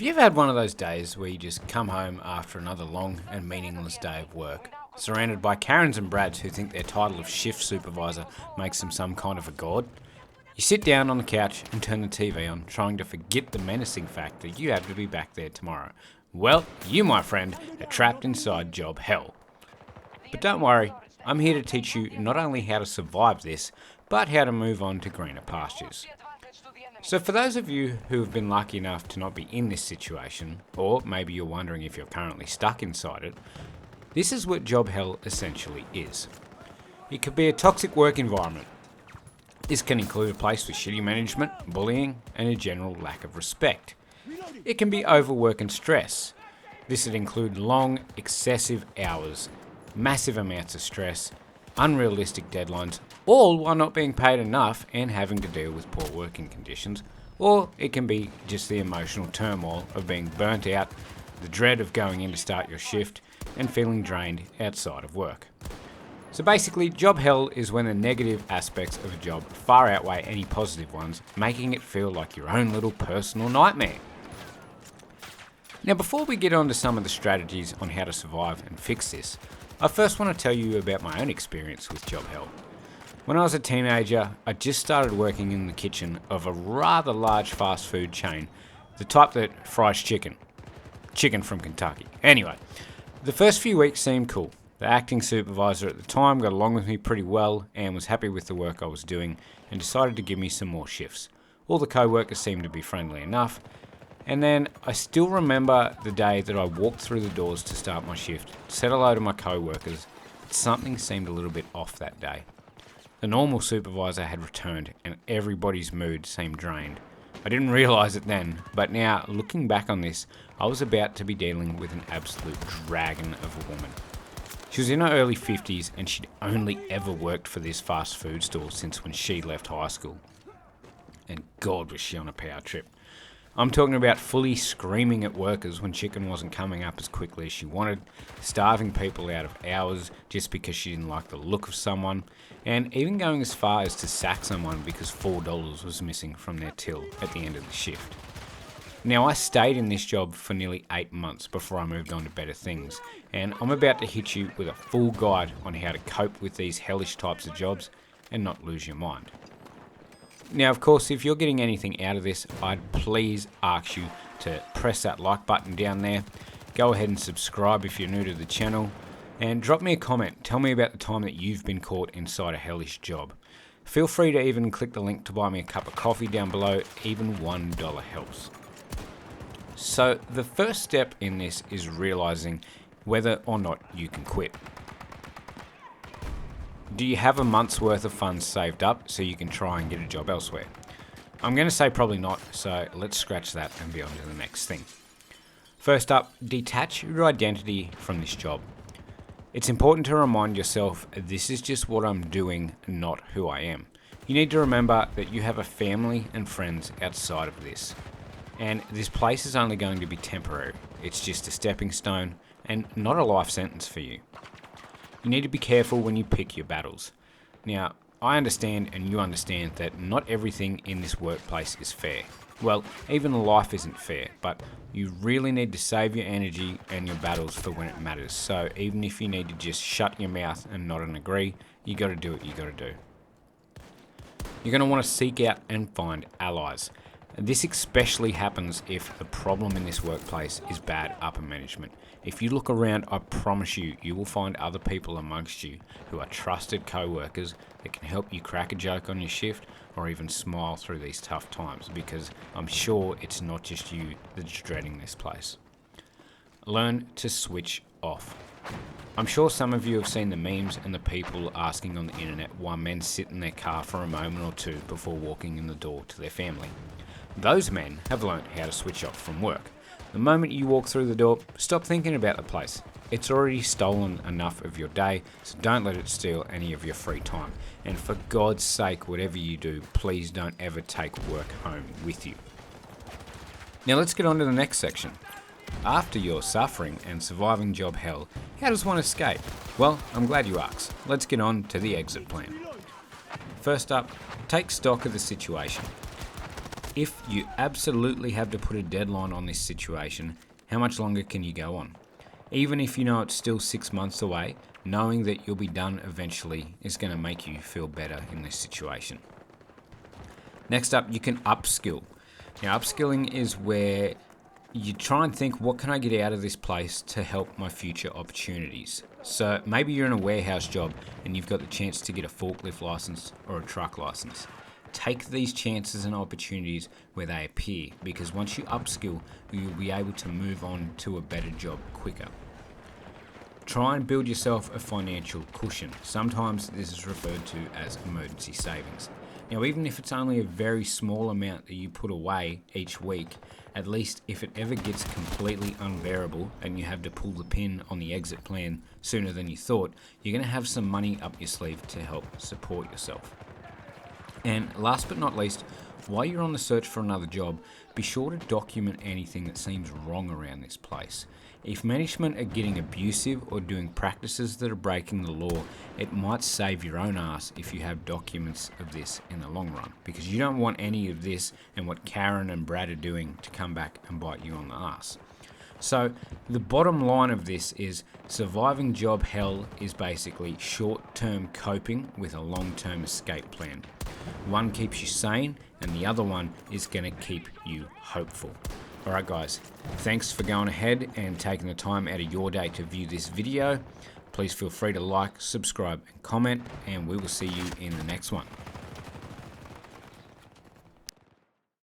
Have you ever had one of those days where you just come home after another long and meaningless day of work, surrounded by Karens and Brads who think their title of shift supervisor makes them some kind of a god? You sit down on the couch and turn the TV on, trying to forget the menacing fact that you have to be back there tomorrow. Well, you, my friend, are trapped inside job hell. But don't worry, I'm here to teach you not only how to survive this, but how to move on to greener pastures. So for those of you who have been lucky enough to not be in this situation, or maybe you're wondering if you're currently stuck inside it, this is what job hell essentially is. It could be a toxic work environment. This can include a place with shitty management, bullying, and a general lack of respect. It can be overwork and stress. This would include long, excessive hours, massive amounts of stress, unrealistic deadlines, all while not being paid enough and having to deal with poor working conditions. Or it can be just the emotional turmoil of being burnt out, the dread of going in to start your shift, and feeling drained outside of work. So basically, job hell is when the negative aspects of a job far outweigh any positive ones, making it feel like your own little personal nightmare. Now, before we get on to some of the strategies on how to survive and fix this, I first want to tell you about my own experience with job hell. When I was a teenager, I just started working in the kitchen of a rather large fast food chain, the type that fries chicken from Kentucky. Anyway, the first few weeks seemed cool. The acting supervisor at the time got along with me pretty well and was happy with the work I was doing and decided to give me some more shifts. All the co-workers seemed to be friendly enough, and then I still remember the day that I walked through the doors to start my shift, said hello to my co-workers, but something seemed a little bit off that day. The normal supervisor had returned and everybody's mood seemed drained. I didn't realise it then, but now, looking back on this, I was about to be dealing with an absolute dragon of a woman. She was in her early 50s and she'd only ever worked for this fast food store since when she left high school. And God was she on a power trip. I'm talking about fully screaming at workers when chicken wasn't coming up as quickly as she wanted, starving people out of hours just because she didn't like the look of someone, and even going as far as to sack someone because $4 was missing from their till at the end of the shift. Now, I stayed in this job for nearly 8 months before I moved on to better things, and I'm about to hit you with a full guide on how to cope with these hellish types of jobs and not lose your mind. Now, of course, if you're getting anything out of this, I'd please ask you to press that like button down there. Go ahead and subscribe if you're new to the channel. And drop me a comment. Tell me about the time that you've been caught inside a hellish job. Feel free to even click the link to buy me a cup of coffee down below. Even $1 helps. So the first step in this is realizing whether or not you can quit. Do you have a month's worth of funds saved up so you can try and get a job elsewhere? I'm going to say probably not, so let's scratch that and be on to the next thing. First up, detach your identity from this job. It's important to remind yourself this is just what I'm doing, not who I am. You need to remember that you have a family and friends outside of this. And this place is only going to be temporary. It's just a stepping stone and not a life sentence for you. You need to be careful when you pick your battles. Now, I understand and you understand that not everything in this workplace is fair. Well, even life isn't fair, but you really need to save your energy and your battles for when it matters. So even if you need to just shut your mouth and nod and agree, you got to do what you got to do. You're going to want to seek out and find allies. This especially happens if the problem in this workplace is bad upper management. If you look around, I promise you, you will find other people amongst you who are trusted co-workers that can help you crack a joke on your shift or even smile through these tough times, because I'm sure it's not just you that's dreading this place. Learn to switch off. I'm sure some of you have seen the memes and the people asking on the internet why men sit in their car for a moment or two before walking in the door to their family. Those men have learnt how to switch off from work. The moment you walk through the door, stop thinking about the place. It's already stolen enough of your day, so don't let it steal any of your free time. And for God's sake, whatever you do, please don't ever take work home with you. Now let's get on to the next section. After your suffering and surviving job hell, how does one escape? Well, I'm glad you asked. Let's get on to the exit plan. First up, take stock of the situation. If you absolutely have to put a deadline on this situation, how much longer can you go on? Even if you know it's still 6 months away, knowing that you'll be done eventually is going to make you feel better in this situation. Next up, you can upskill. Now, upskilling is where you try and think, what can I get out of this place to help my future opportunities? So maybe you're in a warehouse job and you've got the chance to get a forklift license or a truck license. Take these chances and opportunities where they appear, because once you upskill, you'll be able to move on to a better job quicker. Try and build yourself a financial cushion. Sometimes this is referred to as emergency savings. Now, even if it's only a very small amount that you put away each week, at least if it ever gets completely unbearable and you have to pull the pin on the exit plan sooner than you thought, you're going to have some money up your sleeve to help support yourself. And last but not least, while you're on the search for another job, be sure to document anything that seems wrong around this place. If management are getting abusive or doing practices that are breaking the law, it might save your own ass if you have documents of this in the long run, because you don't want any of this and what Karen and Brad are doing to come back and bite you on the ass. So the bottom line of this is surviving job hell is basically short-term coping with a long-term escape plan. One keeps you sane and the other one is going to keep you hopeful. Alright guys, thanks for going ahead and taking the time out of your day to view this video. Please feel free to like, subscribe and comment, and we will see you in the next one.